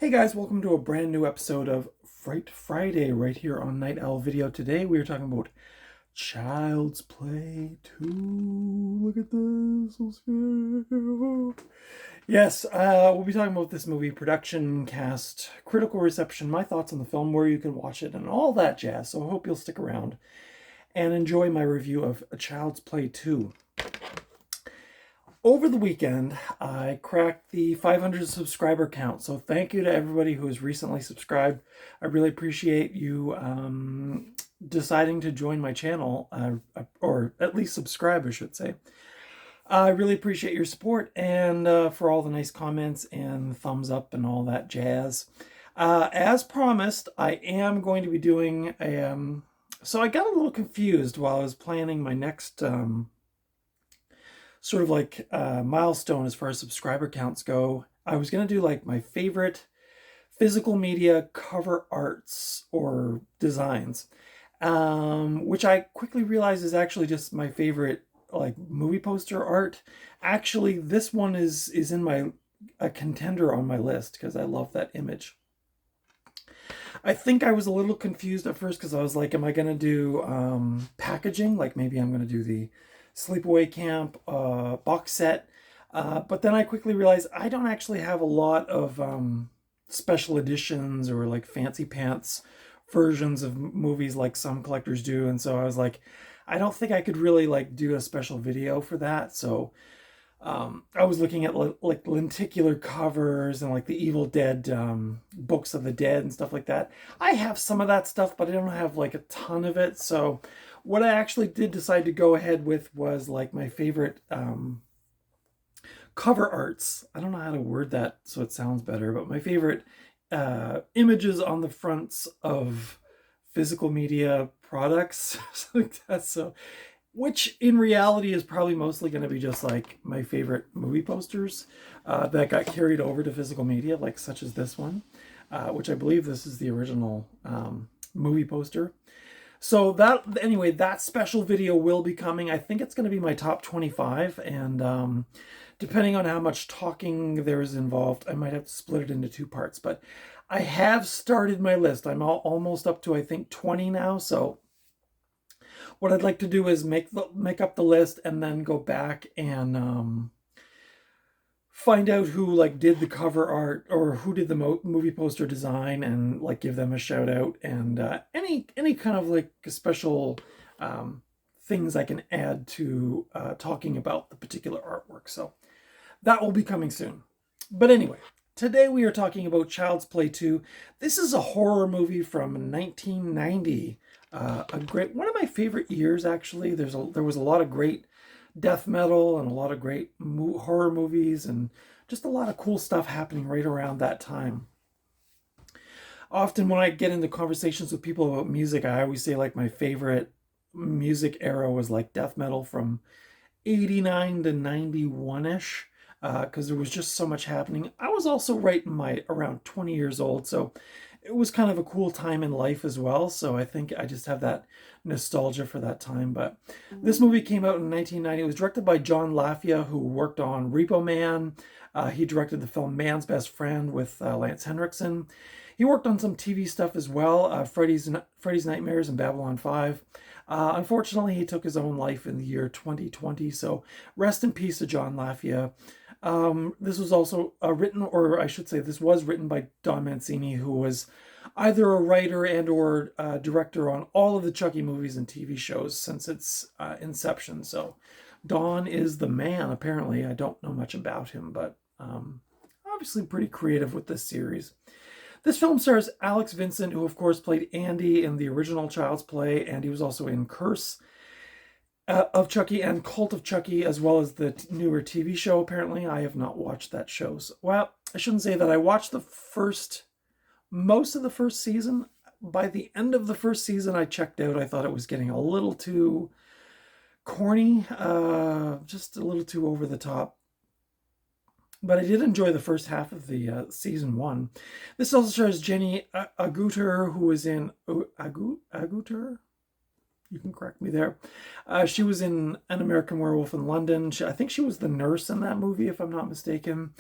Hey guys, welcome to a brand new episode of Fright Friday right here on Night Owl Video. Today we are talking about Child's Play 2. Look at this, so scary. Yes, we'll be talking about this movie, production, cast, critical reception, my thoughts on the film, where you can watch it, and all that jazz. So I hope you'll stick around and enjoy my review of A Child's Play 2. Over the weekend, I cracked the 500 subscriber count. So thank you to everybody who has recently subscribed. I really appreciate you deciding to join my channel, or at least subscribe, I should say. I really appreciate your support and for all the nice comments and thumbs up and all that jazz. As promised, I am going to be doing a... so I got a little confused while I was planning my next... sort of like milestone as far as subscriber counts go. I was going to do like my favorite physical media cover arts or designs, which I quickly realized is actually just my favorite like movie poster art. Actually, this one is in a contender on my list because I love that image. I think I was a little confused at first because I was like, am I going to do packaging? Like maybe I'm going to do the Sleepaway Camp box set. But then I quickly realized I don't actually have a lot of special editions or like fancy pants versions of movies like some collectors do. And so I was like, I don't think I could really like do a special video for that. So I was looking at like lenticular covers and like the Evil Dead books of the dead and stuff like that. I have some of that stuff, but I don't have like a ton of it. So what I actually did decide to go ahead with was like my favorite cover arts. I don't know how to word that so it sounds better, but my favorite images on the fronts of physical media products. Something like that. So, which in reality is probably mostly going to be just like my favorite movie posters that got carried over to physical media, like such as this one, which I believe this is the original movie poster. So that, anyway, that special video will be coming. I think it's going to be my top 25, and depending on how much talking there is involved, I might have to split it into two parts. But I have started my list. I'm almost up to, I think, 20 now. So what I'd like to do is make up the list and then go back and find out who like did the cover art or who did the movie poster design and like give them a shout out, and any kind of like special things I can add to talking about the particular artwork. So that will be coming soon. But anyway, today we are talking about Child's Play 2. This is a horror movie from 1990. A great, one of my favorite years actually. There was a lot of great death metal and a lot of great horror movies and just a lot of cool stuff happening right around that time. Often when I get into conversations with people about music, I always say like my favorite music era was like death metal from 89 to 91-ish, because there was just so much happening. I was also right in my around 20 years old, so it was kind of a cool time in life as well. So I think I just have that nostalgia for that time. But this movie came out in 1990. It was directed by John Lafia, who worked on Repo Man. He directed the film Man's Best Friend with Lance Henriksen. He worked on some TV stuff as well, Freddy's Nightmares and Babylon 5. Unfortunately, he took his own life in the year 2020, so rest in peace to John Lafia. This was also written, or I should say this was written by Don Mancini, who was either a writer and or director on all of the Chucky movies and TV shows since its inception. So Don is the man, apparently. I don't know much about him, but obviously pretty creative with this series. This film stars Alex Vincent, who of course played Andy in the original Child's Play, and he was also in Curse of Chucky and Cult of Chucky, as well as the newer TV show. Apparently, I have not watched that show. So, well, I shouldn't say that. I watched most of the first season. By the end of the first season, I checked out. I thought it was getting a little too corny, just a little too over the top. But I did enjoy the first half of the season one. This also stars Jenny Agutter, who was in Agutter. You can correct me there. She was in An American Werewolf in London. I think she was the nurse in that movie, if I'm not mistaken.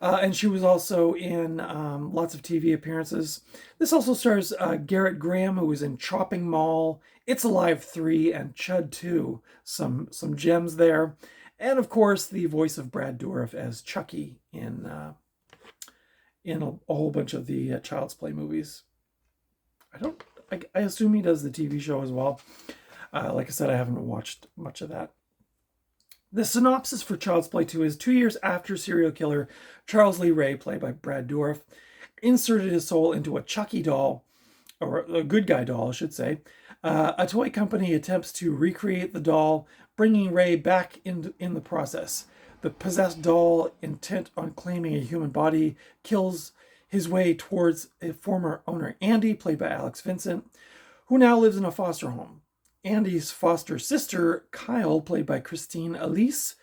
And she was also in lots of TV appearances. This also stars Garrett Graham, who was in Chopping Mall, It's Alive 3, and Chud 2. Some gems there. And of course, the voice of Brad Dourif as Chucky in a whole bunch of the Child's Play movies. I assume he does the TV show as well. Like I said, I haven't watched much of that. The synopsis for Child's Play 2 is 2 years after serial killer Charles Lee Ray, played by Brad Dourif, inserted his soul into a Chucky doll, or a good guy doll, I should say. A toy company attempts to recreate the doll, bringing Ray back in the process. The possessed doll, intent on claiming a human body, kills his way towards a former owner, Andy, played by Alex Vincent, who now lives in a foster home. Andy's foster sister, Kyle, played by Christine Elise,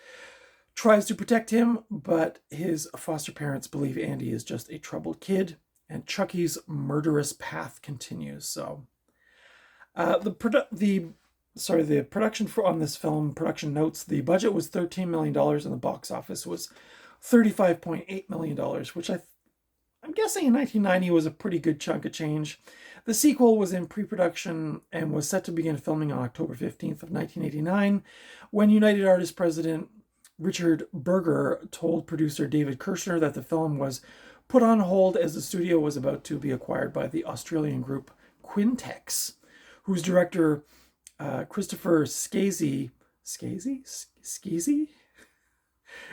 tries to protect him, but his foster parents believe Andy is just a troubled kid, and Chucky's murderous path continues. So, the production on this film, production notes, the budget was $13 million and the box office was $35.8 million, which I'm guessing in 1990 was a pretty good chunk of change. The sequel was in pre-production and was set to begin filming on October 15th of 1989, when United Artists president Richard Berger told producer David Kirshner that the film was put on hold as the studio was about to be acquired by the Australian group Quintex, whose director Christopher Skeezy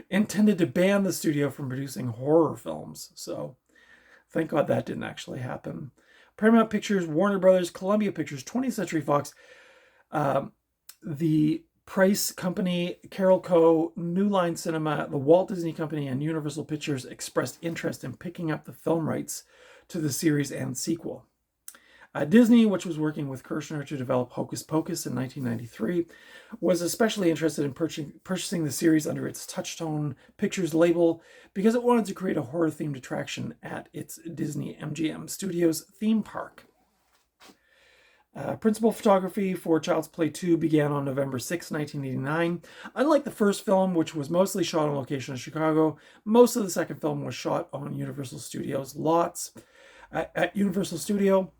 intended to ban the studio from producing horror films. So thank God that didn't actually happen. Paramount Pictures, Warner Brothers, Columbia Pictures, 20th Century Fox, the Price Company, Carol Co., New Line Cinema, the Walt Disney Company, and Universal Pictures expressed interest in picking up the film rights to the series and sequel. Disney, which was working with Kirshner to develop Hocus Pocus in 1993, was especially interested in purchasing the series under its Touchstone Pictures label because it wanted to create a horror-themed attraction at its Disney MGM Studios theme park. Principal photography for Child's Play 2 began on November 6, 1989. Unlike the first film, which was mostly shot on location in Chicago, most of the second film was shot on Universal Studios lots. At Universal Studio,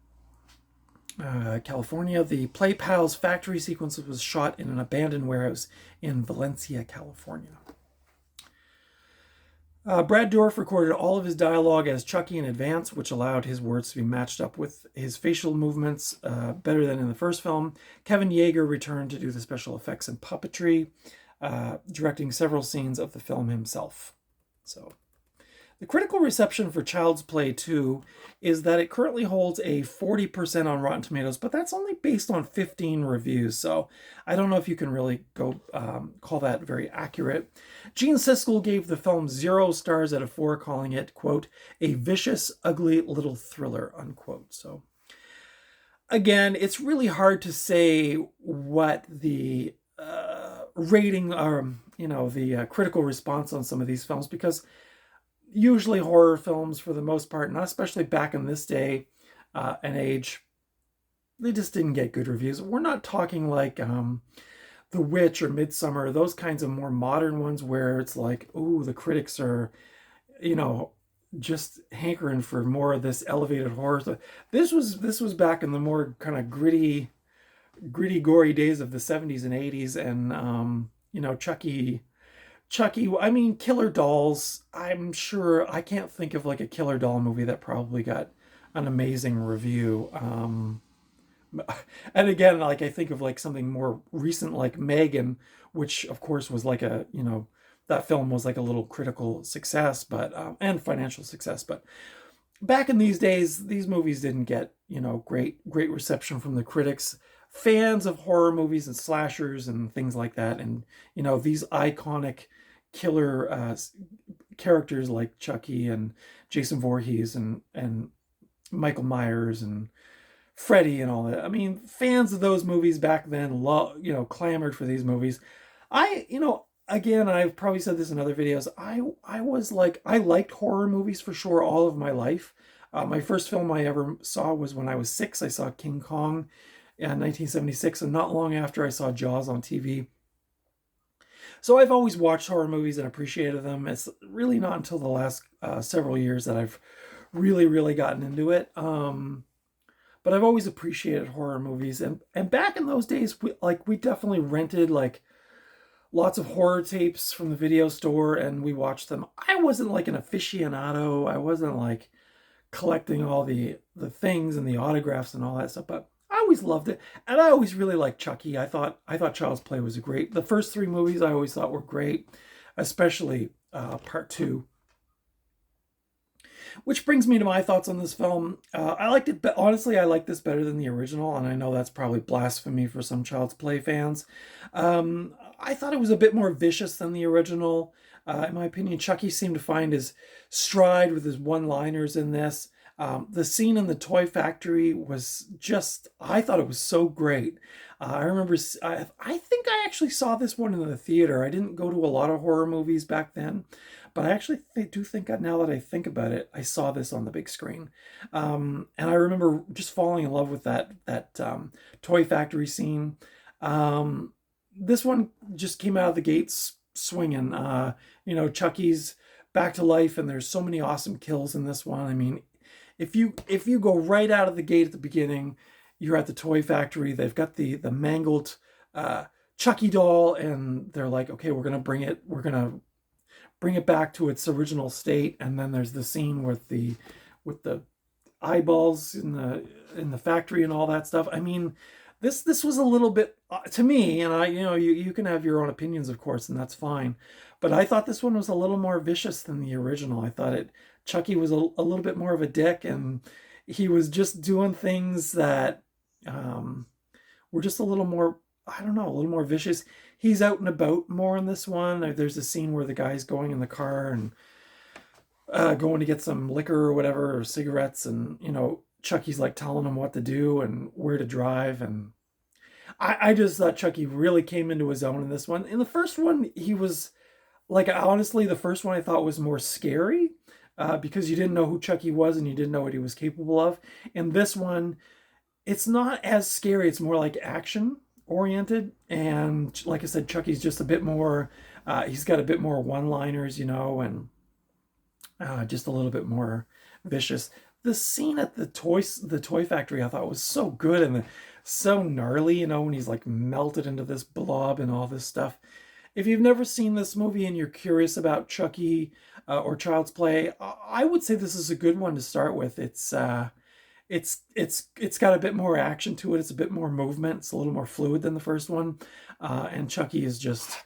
California, the Play Pals factory sequence was shot in an abandoned warehouse in Valencia, California. Brad Dourif recorded all of his dialogue as Chucky in advance, which allowed his words to be matched up with his facial movements better than in the first film. Kevin Yeager returned to do the special effects and puppetry, directing several scenes of the film himself. So, the critical reception for Child's Play 2 is that it currently holds a 40% on Rotten Tomatoes, but that's only based on 15 reviews, so I don't know if you can really go call that very accurate. Gene Siskel gave the film 0 stars out of 4, calling it, quote, a vicious, ugly little thriller, unquote. So, again, it's really hard to say what the rating or, the critical response on some of these films, because usually horror films, for the most part, not especially back in this day and age, they just didn't get good reviews. We're not talking like The Witch or Midsummer, those kinds of more modern ones where it's like, ooh, the critics are, just hankering for more of this elevated horror. So this was back in the more kind of gritty, gory days of the 70s and 80s, and Chucky, I mean, Killer Dolls, I'm sure, I can't think of like a Killer Doll movie that probably got an amazing review. And again, like I think of like something more recent like Megan, which of course was like that film was like a little critical success, but and financial success. But back in these days, these movies didn't get, great reception from the critics. Fans of horror movies and slashers and things like that, and these iconic killer characters like Chucky and Jason Voorhees and Michael Myers and Freddy and all that. I mean, fans of those movies back then clamored for these movies. Again, I've probably said this in other videos, I liked horror movies for sure all of my life. My first film I ever saw was when I was 6. I saw King Kong in 1976, and not long after I saw Jaws on TV. So I've always watched horror movies and appreciated them. It's really not until the last several years that I've really gotten into it. But I've always appreciated horror movies, and back in those days, we definitely rented like lots of horror tapes from the video store, and we watched them. I wasn't like an aficionado. I wasn't like collecting all the things and the autographs and all that stuff, but I always loved it, and I always really liked Chucky. I thought Child's Play was a great. The first three movies I always thought were great, especially part two. Which brings me to my thoughts on this film. I liked it, but honestly, I like this better than the original, and I know that's probably blasphemy for some Child's Play fans. I thought it was a bit more vicious than the original. In my opinion, Chucky seemed to find his stride with his one-liners in this. The scene in the toy factory was just, I thought it was so great. I remember, I think I actually saw this one in the theater. I didn't go to a lot of horror movies back then, but I actually do think, now that I think about it, I saw this on the big screen. And I remember just falling in love with that toy factory scene. This one just came out of the gates swinging. Chucky's back to life, and there's so many awesome kills in this one. I mean, if you go right out of the gate at the beginning, you're at the toy factory. They've got the mangled Chucky doll, and they're like, okay, we're gonna bring it back to its original state. And then there's the scene with the eyeballs in the factory and all that stuff. I mean, this was a little bit to me, and you can have your own opinions, of course, and that's fine. But I thought this one was a little more vicious than the original. I thought Chucky was a little bit more of a dick, and he was just doing things that were just a little more, I don't know, a little more vicious. He's out and about more in this one. There's a scene where the guy's going in the car and going to get some liquor or whatever, or cigarettes, and Chucky's like telling him what to do and where to drive. And I just thought Chucky really came into his own in this one. In the first one, he was like, honestly, the first one I thought was more scary because you didn't know who Chucky was and you didn't know what he was capable of. In this one, it's not as scary. It's more like action oriented. And like I said, Chucky's just a bit more, he's got a bit more one-liners, and just a little bit more vicious. The scene at the toy factory I thought was so good and so gnarly, when he's like melted into this blob and all this stuff. If you've never seen this movie and you're curious about Chucky or Child's Play, I would say this is a good one to start with. It's got a bit more action to it. It's a bit more movement. It's a little more fluid than the first one. And Chucky's just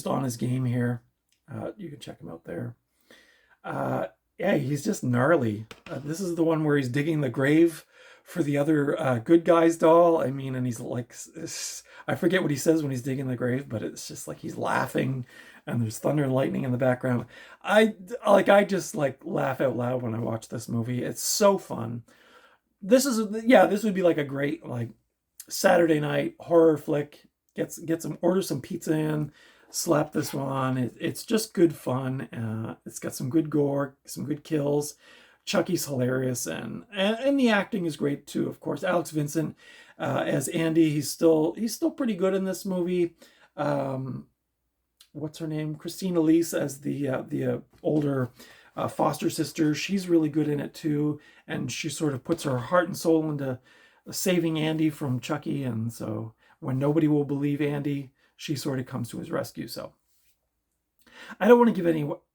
on his game here. You can check him out there. Yeah, he's just gnarly. This is the one where he's digging the grave for the other good guy's doll. I mean, and he's like, I forget what he says when he's digging the grave, but it's just like he's laughing, and there's thunder and lightning in the background. I just like laugh out loud when I watch this movie. It's so fun. This would be like a great like Saturday night horror flick. Order some pizza in, slap this one on. It's just good fun. It's got some good gore, some good kills. Chucky's hilarious, and the acting is great too. Of course, Alex Vincent as Andy. He's still pretty good in this movie. What's her name? Christine Elise as the older foster sister. She's really good in it too, and she sort of puts her heart and soul into saving Andy from Chucky. And so when nobody will believe Andy, she sort of comes to his rescue. So I don't want to give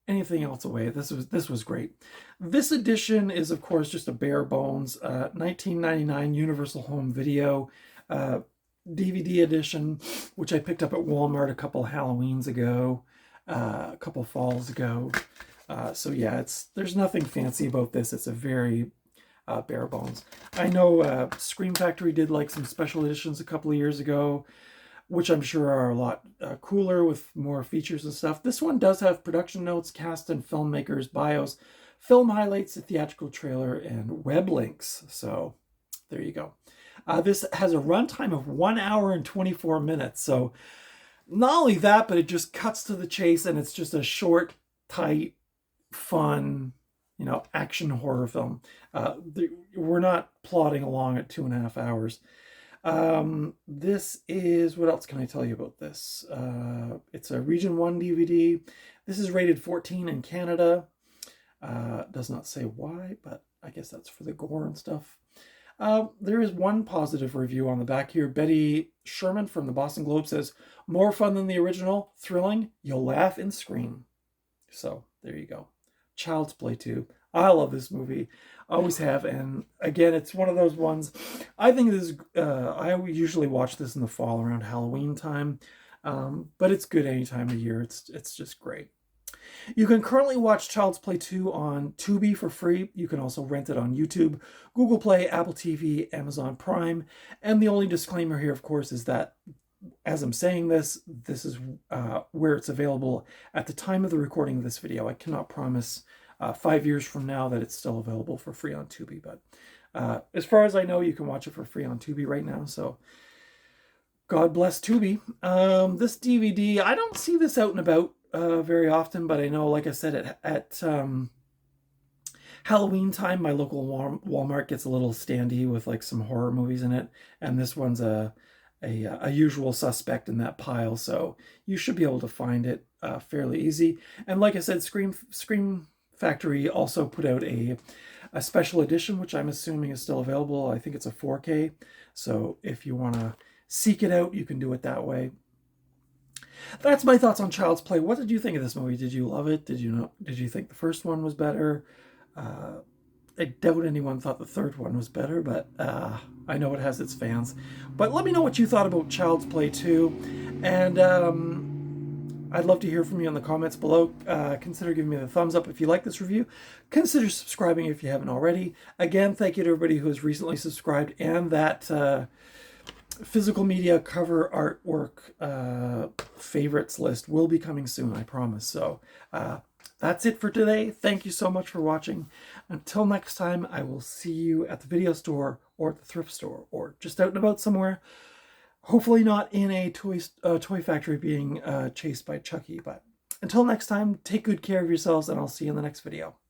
anything else away. This was great. This edition is, of course, just a bare bones 1999 Universal Home Video DVD edition, which I picked up at Walmart a couple Halloweens ago, a couple falls ago. So yeah, there's nothing fancy about this. It's a very bare bones. I know Scream Factory did like some special editions a couple of years ago, which I'm sure are a lot cooler with more features and stuff. This one does have production notes, cast and filmmakers, bios, film highlights, a theatrical trailer, and web links. So there you go. This has a runtime of 1 hour and 24 minutes. So not only that, but it just cuts to the chase, and it's just a short, tight, fun, action horror film. We're not plodding along at 2.5 hours. This is, what else can I tell you about this? It's a Region 1 DVD. This is rated 14 in Canada. Does not say why, but I guess that's for the gore and stuff. There is one positive review on the back here. Betty Sherman from the Boston Globe says, more fun than the original, thrilling, you'll laugh and scream. So there you go. Child's Play 2. I love this movie. Always have. And again, it's one of those ones. I think this, I usually watch this in the fall around Halloween time. But it's good any time of year. It's just great. You can currently watch Child's Play 2 on Tubi for free. You can also rent it on YouTube, Google Play, Apple TV, Amazon Prime. And the only disclaimer here, of course, is that as I'm saying this, this is where it's available at the time of the recording of this video. I cannot promise 5 years from now that it's still available for free on Tubi. But as far as I know, you can watch it for free on Tubi right now. So God bless Tubi. This DVD, I don't see this out and about very often, but I know, like I said, at Halloween time, my local Walmart gets a little standee with like some horror movies in it, and this one's a usual suspect in that pile, so you should be able to find it fairly easy. And like I said, Scream Factory also put out a special edition, which I'm assuming is still available. I think it's a 4K, so if you want to seek it out, you can do it that way. That's my thoughts on Child's Play. What did you think of this movie? Did you love it? Did you think the first one was better? I doubt anyone thought the third one was better, but I know it has its fans. But let me know what you thought about Child's Play 2. And I'd love to hear from you in the comments below. Consider giving me the thumbs up if you like this review. Consider subscribing if you haven't already. Again, thank you to everybody who has recently subscribed, and that physical media cover artwork favorites list will be coming soon, I promise. So that's it for today. Thank you so much for watching. Until next time, I will see you at the video store or at the thrift store or just out and about somewhere. Hopefully not in a toy factory being chased by Chucky. But until next time, take good care of yourselves, and I'll see you in the next video.